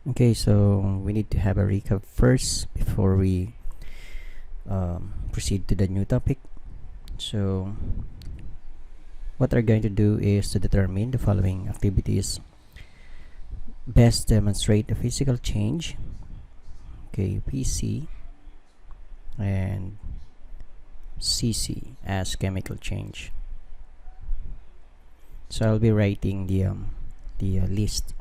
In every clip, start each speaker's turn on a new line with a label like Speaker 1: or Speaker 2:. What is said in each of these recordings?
Speaker 1: Okay, so we need to have a recap first before we proceed to the new topic. So what we're going to do is to determine the following activities best demonstrate the physical change, okay, PC and CC as chemical change. So I'll be writing the list.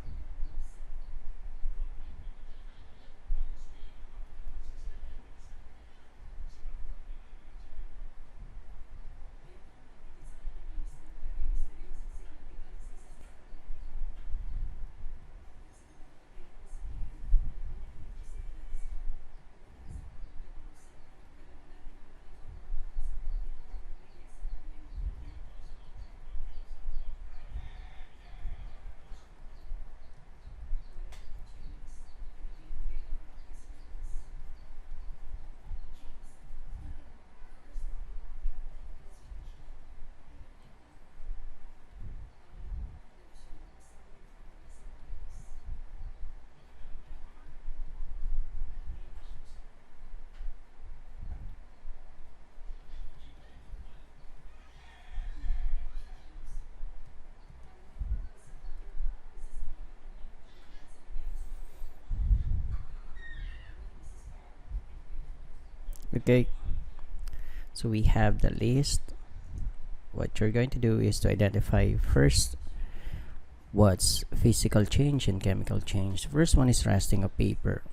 Speaker 1: Okay, so we have the list. What you're going to do is to identify first what's physical change and chemical change. The first one is rusting of paper.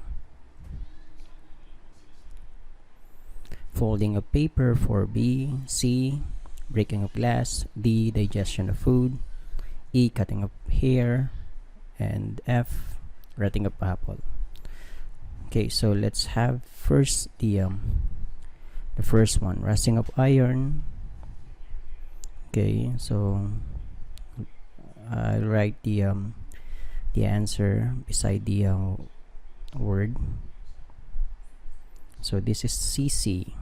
Speaker 1: Folding of paper for B. C. Breaking of glass. D. Digestion of food. E. Cutting of hair. And F. Rotting of apple. Okay, so let's have first the first one, rusting of iron. Okay, so I'll write the answer beside the word. So this is CC,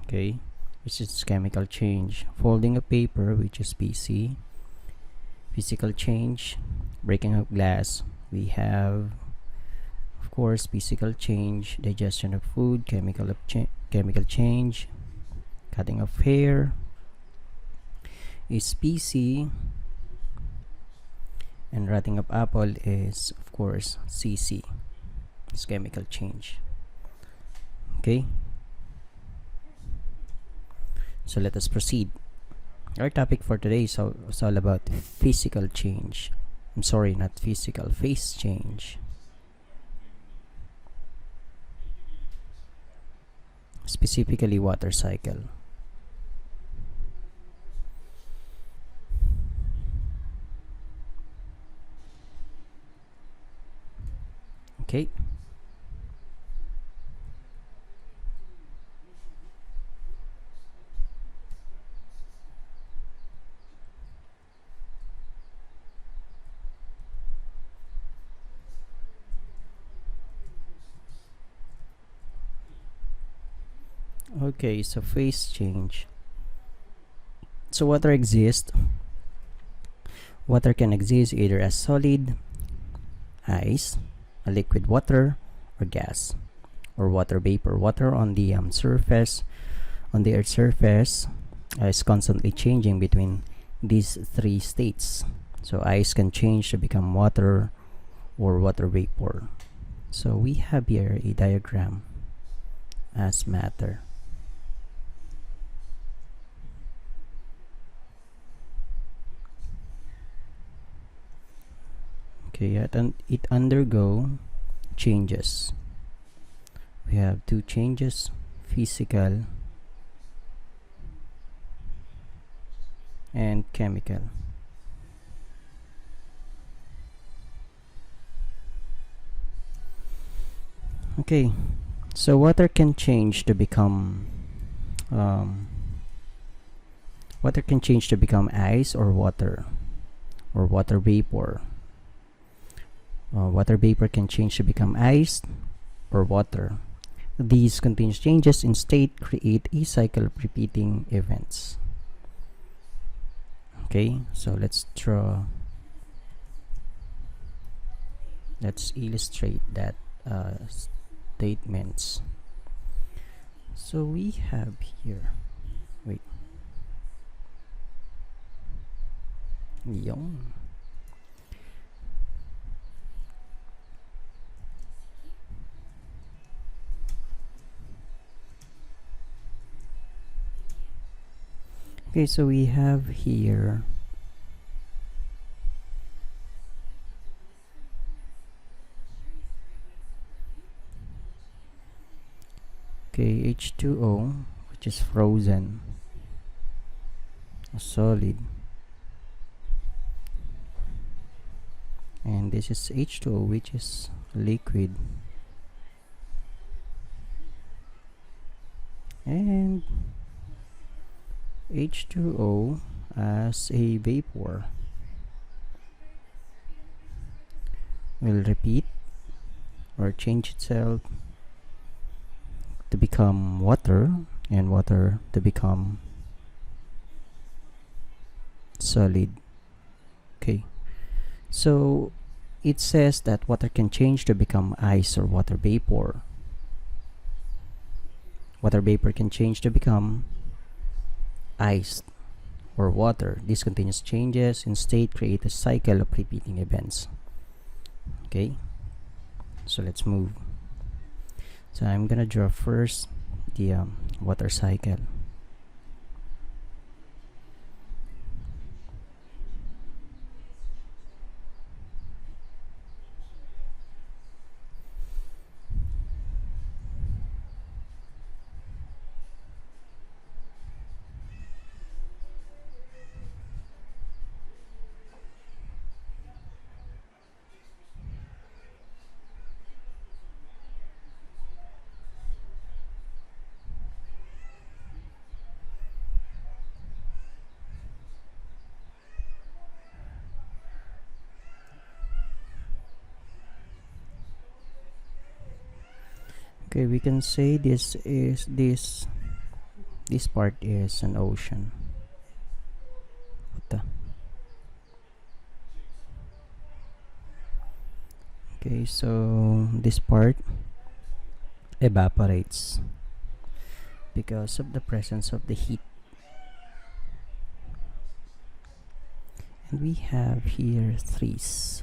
Speaker 1: okay, which is chemical change. Folding of paper, which is PC. Physical change, breaking of glass, we have of course physical change. Digestion of food, chemical change. Cutting of hair is PC, and rotting of apple is of course CC. It's chemical change. Okay, so let us proceed. Our topic for today is all about physical change. I'm sorry, not physical, phase change. Specifically water cycle. Okay, okay, so phase change. So water exists. Water can exist either as solid, ice, a liquid water, or gas, or water vapor. Water on the surface, on the Earth's surface, is constantly changing between these three states. So ice can change to become water or water vapor. So we have here a diagram as matter. Okay, it undergo changes. We have two changes, physical and chemical. Okay, so water can change to become ice or water vapor. Water vapor can change to become ice or water. These continuous changes in state create a cycle of repeating events. Okay, so let's draw let's illustrate that statements. So we have here, wait, yung. Okay, so we have here H2O, which is frozen, a solid, and this is H2O, which is liquid, and H2O as a vapor will repeat or change itself to become water, and water to become solid. Okay, so it says that water can change to become ice or water vapor. Water vapor can change to become ice or water. These continuous changes in state create a cycle of repeating events. Okay, so let's move. So I'm gonna draw first the water cycle. Okay, we can say this part is an ocean. What the? Okay, so this part evaporates because of the presence of the heat. And we have here trees.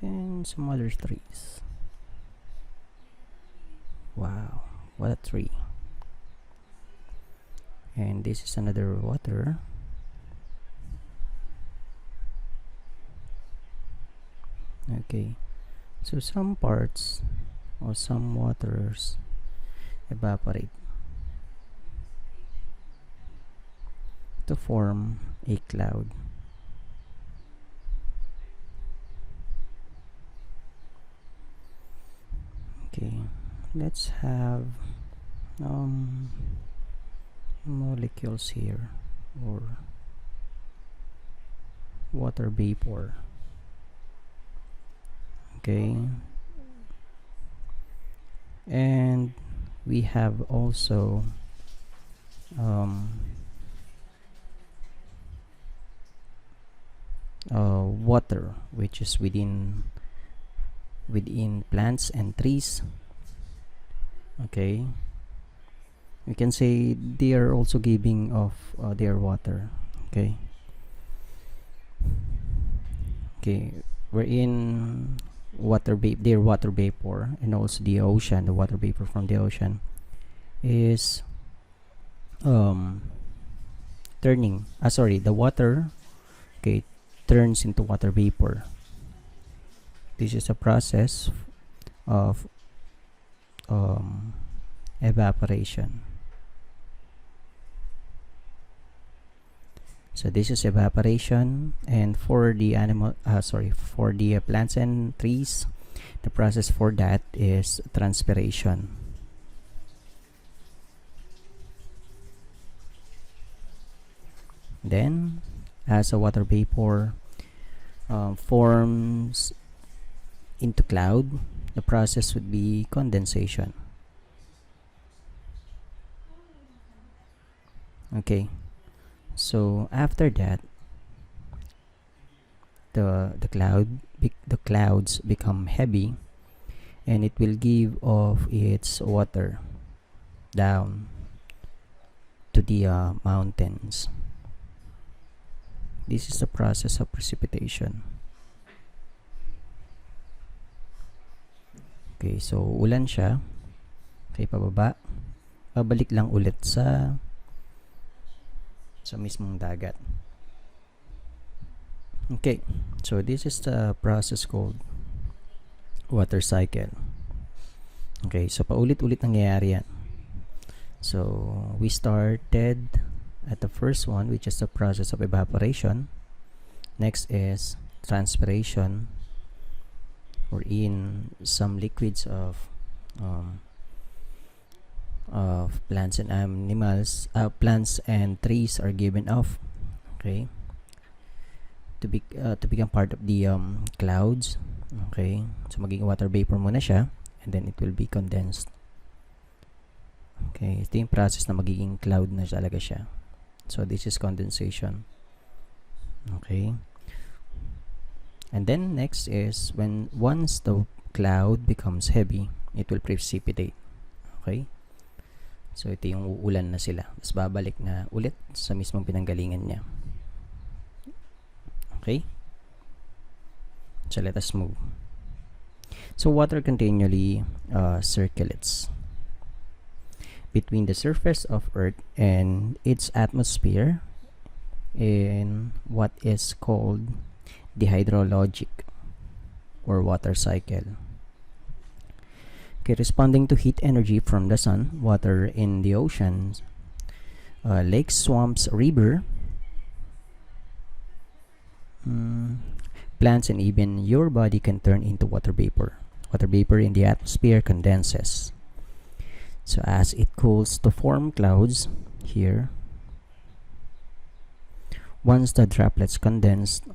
Speaker 1: And some other trees. Wow, what a tree. And this is another water. Okay, so some parts or some waters evaporate to form a cloud. Okay, let's have molecules here, or water vapor. Okay, and we have also water, which is within plants and trees. Okay, we can say they are also giving off their water. Okay, we're in their water vapor, and also the ocean, the water vapor from the ocean is turning the water, okay, turns into water vapor. This is a process of evaporation. So this is evaporation, and for the plants and trees, the process for that is transpiration. Then, as a water vapor forms into cloud, the process would be condensation. Okay, so after that, the clouds become heavy, and it will give off its water down to the mountains. This is the process of precipitation. Okay, so ulan siya. Okay, pababa. Babalik lang ulit sa mismong dagat. Okay, so this is the process called water cycle. Okay, so paulit-ulit nangyayari yan. So we started at the first one, which is the process of evaporation. Next is transpiration, or in some liquids of plants and animals, plants and trees are given off, okay, to become part of the clouds. Okay, so magiging water vapor muna siya, and then it will be condensed. Okay, ito yung process na magiging cloud na talaga siya. So this is condensation. Okay, and then next is once the cloud becomes heavy, it will precipitate. Okay, so ito yung uulan na sila, tapos babalik na ulit sa mismong pinanggalingan niya. Okay, so let us move. So water continually circulates between the surface of Earth and its atmosphere in what is called the hydrologic or water cycle. Okay, responding to heat energy from the sun, water in the oceans, lakes, swamps, river, plants, and even your body can turn into water vapor. Water vapor in the atmosphere condenses. So as it cools to form clouds here, once the droplets condense,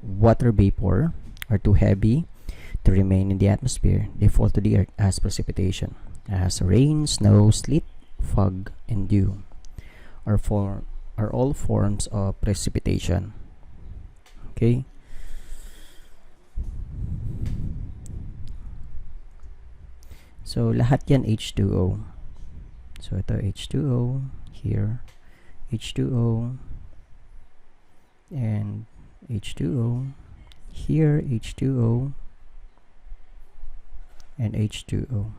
Speaker 1: water vapor are too heavy to remain in the atmosphere, they fall to the earth as precipitation, as rain, snow, sleet, fog, and dew are all forms of precipitation. Okay, so lahat yan H2O. So ito H2O here, H2O, and H2O here, H2O, and H2O,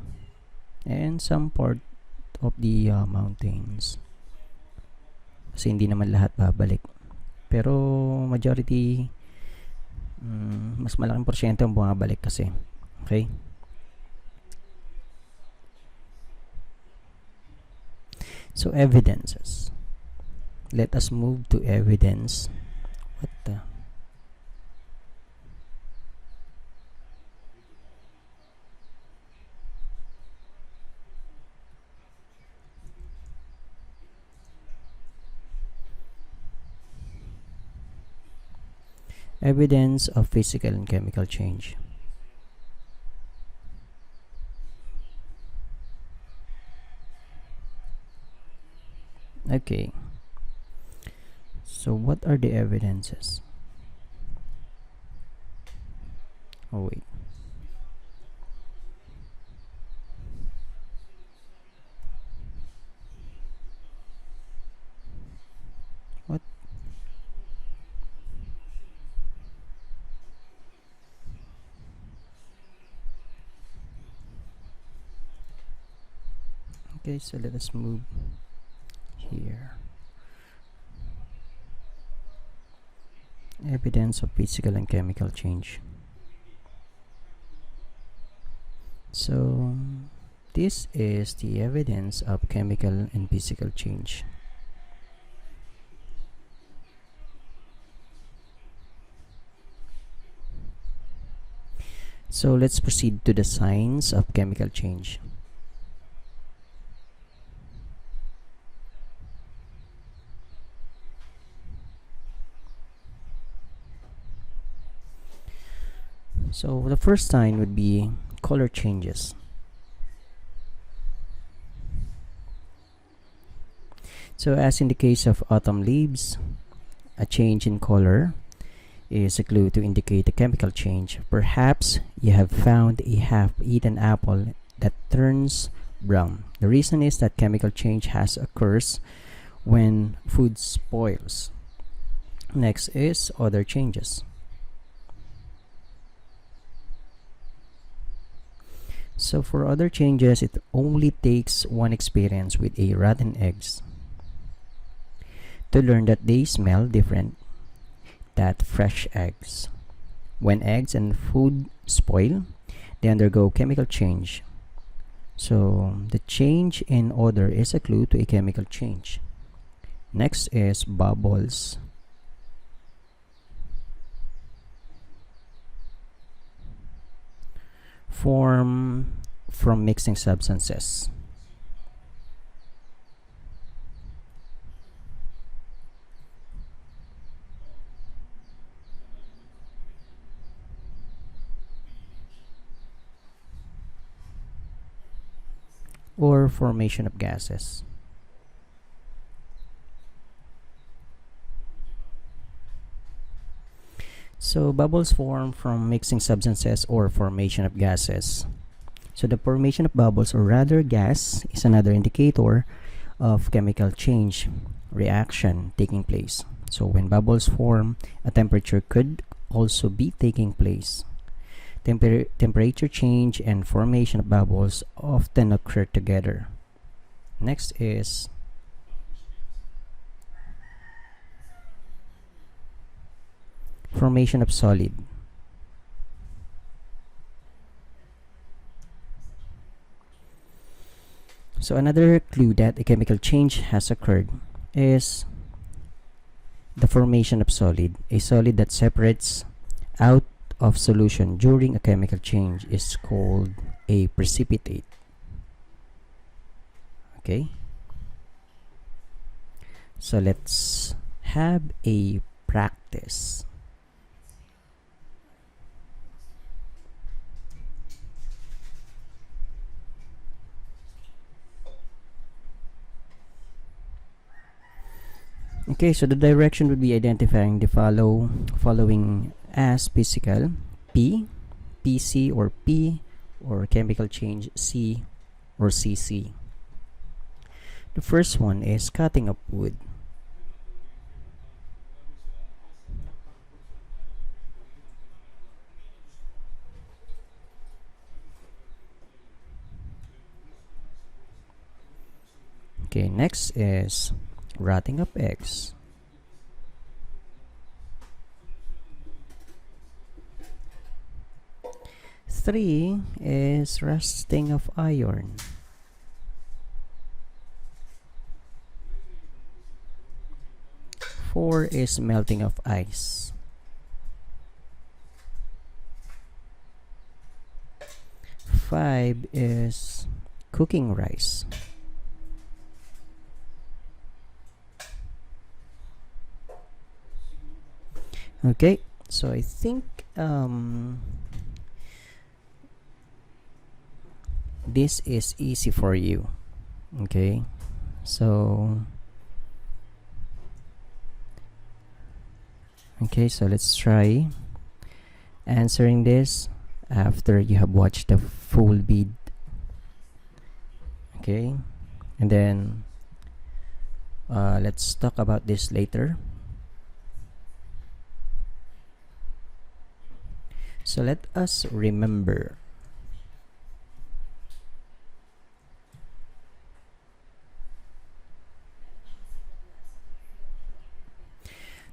Speaker 1: and some part of the mountains, kasi hindi naman lahat babalik, pero majority, mas malaking porsyento ang bumabalik kasi. Okay, so evidences. Let us move to evidence. What the? Evidence of physical and chemical change. Okay, so what are the evidences? Oh wait, what? Okay, so let us move here. Evidence of physical and chemical change. So this is the evidence of chemical and physical change. So let's proceed to the signs of chemical change. So the first sign would be color changes. So as in the case of autumn leaves, a change in color is a clue to indicate a chemical change. Perhaps you have found a half-eaten apple that turns brown. The reason is that chemical change has occurs when food spoils. Next is other changes. So for other changes, it only takes one experience with a rotten eggs to learn that they smell different than fresh eggs. When eggs and food spoil, they undergo chemical change. So the change in odor is a clue to a chemical change. Next is bubbles. Form from mixing substances. Or formation of gases. So bubbles form from mixing substances or formation of gases. So the formation of bubbles, or rather gas, is another indicator of chemical change reaction taking place. So when bubbles form, a temperature could also be taking place. Temperature change and formation of bubbles often occur together. Next is formation of solid. So another clue that a chemical change has occurred is the formation of solid. A solid that separates out of solution during a chemical change is called a precipitate. Okay, so let's have a practice. Okay, so the direction would be identifying the following as physical: P, PC or P, or chemical change C or CC. The first one is cutting up wood. Okay, next is rotting up eggs. Three is rusting of iron. Four is melting of ice. Five is cooking rice. Okay, so I think this is easy for you. Okay, so let's try answering this after you have watched the full vid. Okay, and then let's talk about this later. So let us remember.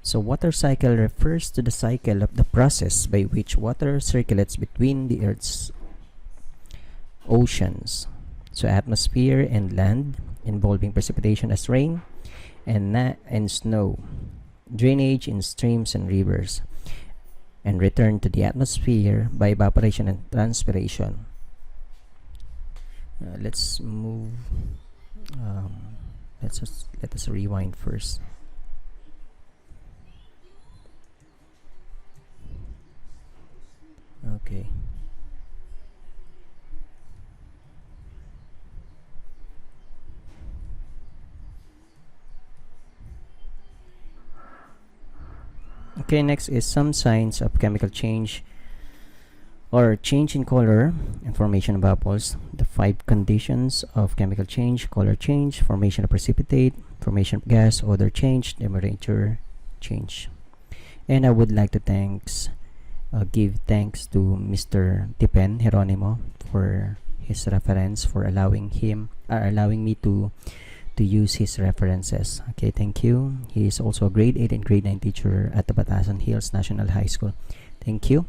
Speaker 1: So water cycle refers to the cycle of the process by which water circulates between the Earth's oceans, so atmosphere and land, involving precipitation as rain and snow, drainage in streams and rivers, and return to the atmosphere by evaporation and transpiration. Let's move. Let us rewind first. Okay. Okay, next is some signs of chemical change or change in color and formation of bubbles. The 5 conditions of chemical change: color change, formation of precipitate, formation of gas, odor change, temperature change. And I would like to give thanks to Mr. Tipen Geronimo for his reference, for allowing me to use his references. Okay, thank you. He is also a grade 8 and grade 9 teacher at the Batasan Hills National High School. Thank you.